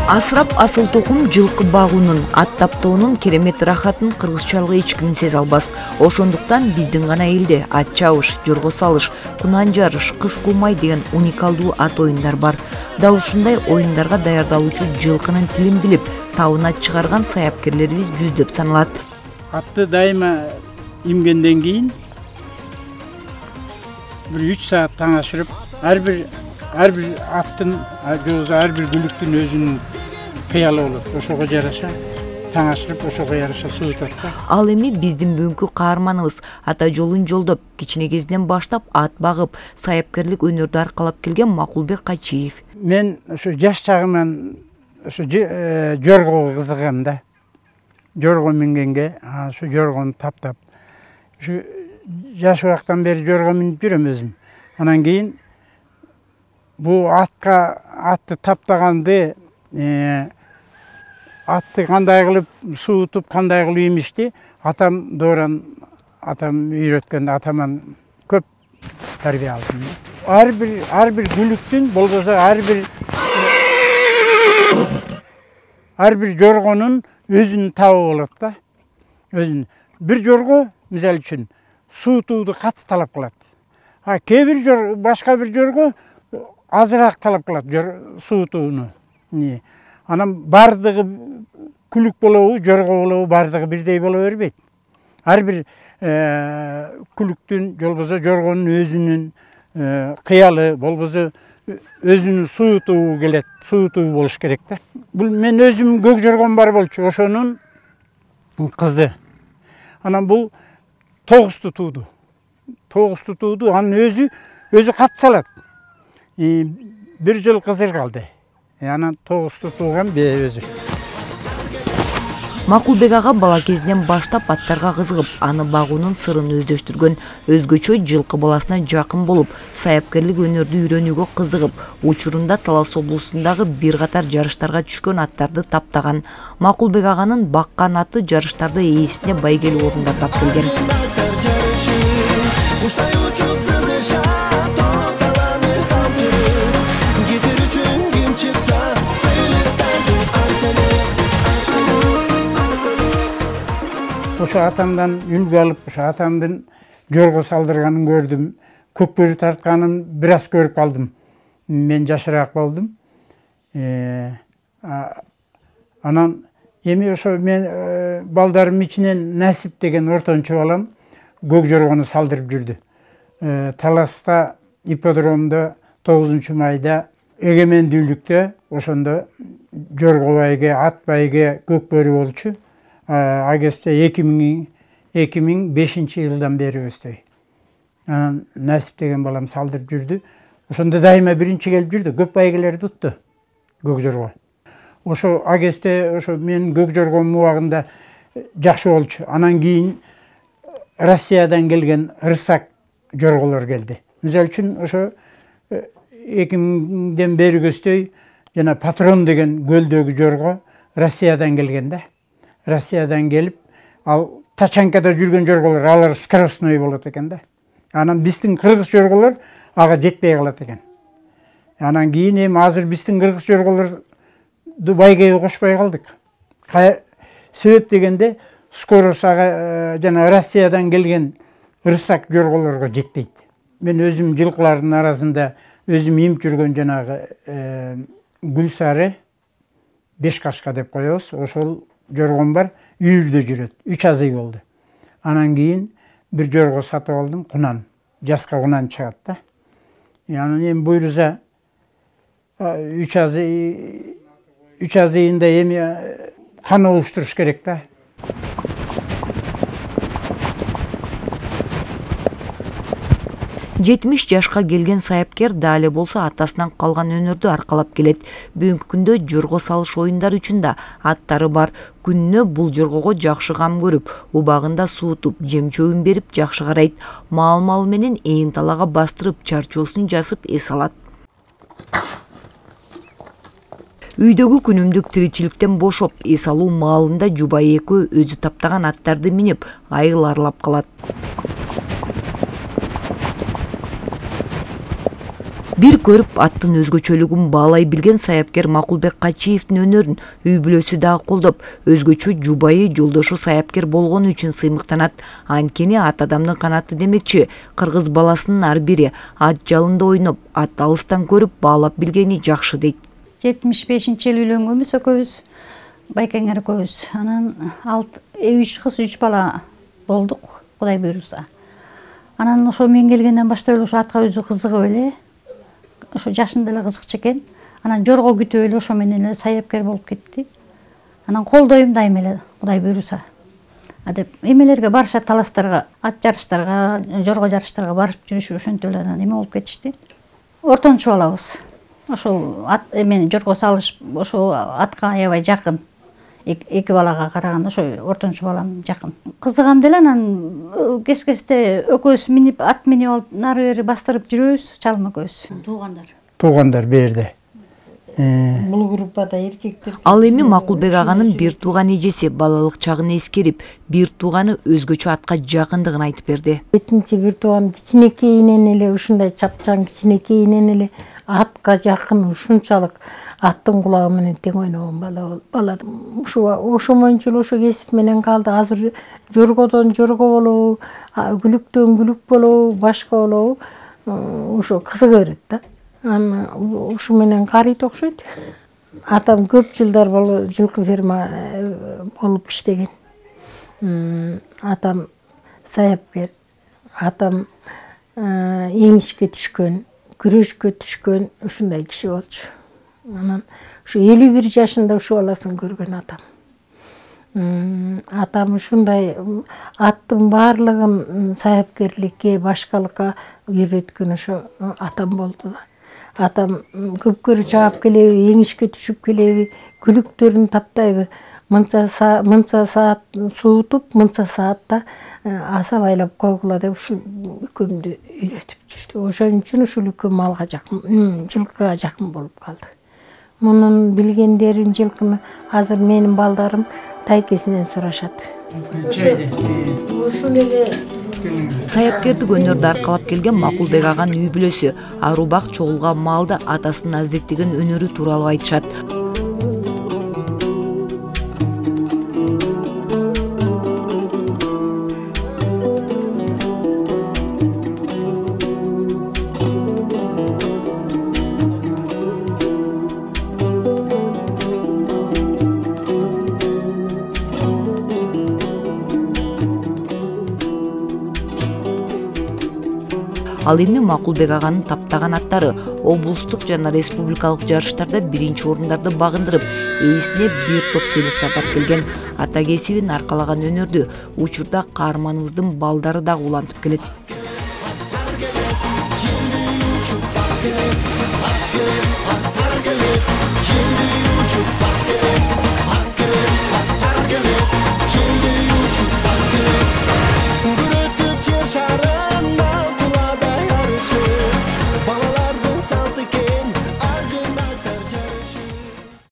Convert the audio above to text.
Асырап асыл токум жылкы багуунун, ат таптоонун керемет рахатын кыргызчалыгы эч ким сезе албас. Ошондуктан биздин гана элде ат чабыш, жорго салыш, кунан жарыш, кыз кумай деген уникалдуу ат оюндар бар. Дал ушундай оюндарга даярдалуучу жылкынын тилин билип, табына чыгарган саяпкерлерибиз жүздөп саналат. Атты дайыма имгенден кийин бир 3 саат таң ашырып, ар бир аттын, ар бир күлүктүн өзүнүн кыялы болот. Ошого жараша таң ашырып, ошого жараша суутат да. Ал эми биздин бүгүнкү каарманыбыз ата жолун жолдоп, кичине кезинен баштап ат багып, саяпкерлик өнөрдү аркалап келген Макулбек Качиев. Мен ошо жаш чагыман ошо жоргого кызыгам да. Жорго мингенге, ошо жоргону таптап. Ошо жаш убактан бери жорго минип жүрөм өзүм. Анан кийин бу атты таптаганды, атты кандай кылып суутуп, кандай кылып имишти, атам үйрөткөн, атаман көп тарбия алдым. Ар бир күлүктүн, болбосо ар бир жоргонун өзүнүн табы болот да. Бир жорго, мисалы үчүн, суутууду катты талап кылат. Кээ бир башка бир жорго азыраак талап кылат суутууну. Анан бардыгы күлүк болобу, жорго болобу, бардыгы бирдей боло бербейт. Ар бир күлүктүн, болбосо жоргонун өзүнүн кыялы, болбосо өзүнүн суутуу келет, суутуу болуш керек да. Бул мен өзүм көк жоргом бар болчу, ошонун кызы. Анан бул 9 тутууду. 9 тутууду, анын өзү кат салат. Bir жыл кызыр калды. Анан 9 тутууган өзү. Макулбек ага бала кезинен баштап аттарга кызыгып, аны багуунун сырын өздөштүргөн, өзгөчө жылкы баласына жакын болуп, саяпкерлик өнөрдү үйрөнүүгө кызыгып, учурунда Талас облусундагы бир катар жарыштарга түшкөн аттарды таптаган. Макулбек аганын баккан аты жарыштарды ээсине байгелүү орундардап келген. Ошо атамдан үлгү алып, ошо атамдын жорго салдырганын көрдүм. Көкбөрү тартканын бир аз көрүп калдым. Мен жашыраак болдум. Анан эми ошо мен балдарым ичинен Насип деген ортончу балам көк жоргону салдырып жүрдү. Таласта ипподромдо 9 майда эгемендүүлүктө ошондо жорго байге, ат байге көкбөрү болчу. Агесте 2005 жылдан бери өстөй. Насип деген балам салдырып жүрдү. Ошондо дайыма биринчи келип жүрдү. Көк байгелерди утту. Көк жорго. Ошо агесте ошо мен көк жоргонун убагында жакшы болчу. Анан кийин Россиядан келген ырсак жорголор келди. Мисалы үчүн ошо 2000ден бери көсtöй жана Патрон деген көлдөгү жорго Россиядан келген да. Россиядан келип, ал Тачанкада жүргөн жорголор, алар скоростной болот экен да. Анан биздин кыргыз жорголор ага жетпей калат экен. Анан кийин эми азыр биздин кыргыз жорголорду байгеге кошпой калдык. Себеп дегенде скорость ага жана Россиядан келген ырсак жорголорго жетпейт. Мен өзүм жылкылардын арасында өзүм имип жүргөн жанагы Гүлсары Бешкашка деп коебуз. Ошол жоргом бар, үйүрдө жүрөт. 3 азый болду. Анан кийин бир жорго сатып алдым, кунан. Жаска кунан чыгат да. Анан эми буйруза 3 азыйында эми кан уруштуруш керек да. Жетимиш жашка келген саяпкер дале болсо атасынан калган өнөрдү аркалап келет. Бүгүнкү күндө жорго салыш оюндары үчүн да аттары бар. Күнүнө бул жоргого жакшы кам көрүп, убагында суутуп, жем-чөбүн берип жакшы карайт. Мал менен ээн талага бастырып, чарчоосун жасып эс алат. Үйдөгү күнүмдүк тиричиликтен бошоп, эс алуу маалында жубайы экөө өзү таптаган аттарды минип, айыл аралап калат. Бир көрүп аттын өзгөчөлүгүн баалай билген саяпкер Макулбек Качиевдин өнөрүн үй бүлөсү дагы колдоп, өзгөчө жубайы жолдошу саяпкер болгону үчүн сыймыктанат. Анткени ат адамдын канаты демекчи, кыргыз баласынын ар бири ат жалында ойноп, ат алыстан көрүп баалап билгени жакшы дейт. 75-жылы үйлөнгөнбүз экөөбүз, байкеңер экөөбүз. Анан 3 кыз 3 бала болдук, Кудай буйруса. Анан ошо мен келгенден баштап эле ошо атка өзү кызыгып эле, ошо жашында эле кызыкчу экен. Анан жорго күтүп эле ошо менен эле саяпкер болуп кетти. Анан колдойм дайым эле, Кудай буйруса. Деп эмелерге барышат, таластарга, ат жарыштарга, жорго жарыштарга барып жүрүшүп, ошентип эле эме болуп кетишти. Ортончу балабыз. Ошол ат эмени жорго салыш ошол атка аябай жакын. Эки балага караганда ошо ортончу балам жакын. Кызыгам деле, анан кес-кесте экөөбүз минип, ат минип алып, нары бери бастырып жүрөбүз, чалым экөөбүз. Туугандар берди. Бул группада эркектер. Ал эми Макулбек аганын бир тууган эжеси балалык чагын эскерип, бир тууганы өзгөчө атка жакындыгын айтып берди. Экинчи бир тууган кичинекейинен эле ушундай чапчаң кичинекейинен эле атка жакын, ушунчалык аттын кулагы менен тең ойногон бала. Ошо мончу ошо кесип менен калды. Азыр жоргодон жорго болобу, күлүктөн күлүк болобу, башка болобу, ошо кызыга берет да. Ушу менен карыйт окшойт. Атам көп жылдар болду жылкы ферма болуп иштеген. Атам саяпкер, атам эңишке түшкөн, күрөшкө түшкөн ушундай киши болчу. Анан ушу 51 жашында ушу баласын көргөн атам. Атам ушундай аттын баардыгын саяпкерликке, башкалыкка үйрөткөн ошо атам болду да. Атам көпкөрү чаап келеби, эңишке түшүп келеби, күлүктөрүн таптайбы. Мынча саат суутуп, мынча саатта аса байлап койгула деп ушул үкөмдү үйрөтүп жүрдү. Ошон үчүн ушул үкөм малга жакын, жылкыга жакын болуп калды. Мунун билгендерин жылкыны азыр менин балдарым тайкесинен сурашат. Ушул эле Саяпкердик өнөрдү аркалап келген Макулбек аганын үй бүлөсү ару бак чогулган маалда атасынын аздектеген өнөрү тууралуу айтышат. Ал эми Макулбек аганын таптаган аттары облустук жана республикалык жарыштарда биринчи орундарды багындырып, ээсине бир топ сыйлыктар тап келген. Ата кесибин аркалаган өнөрдү учурда каарманыбыздын балдары дагы улантып келет.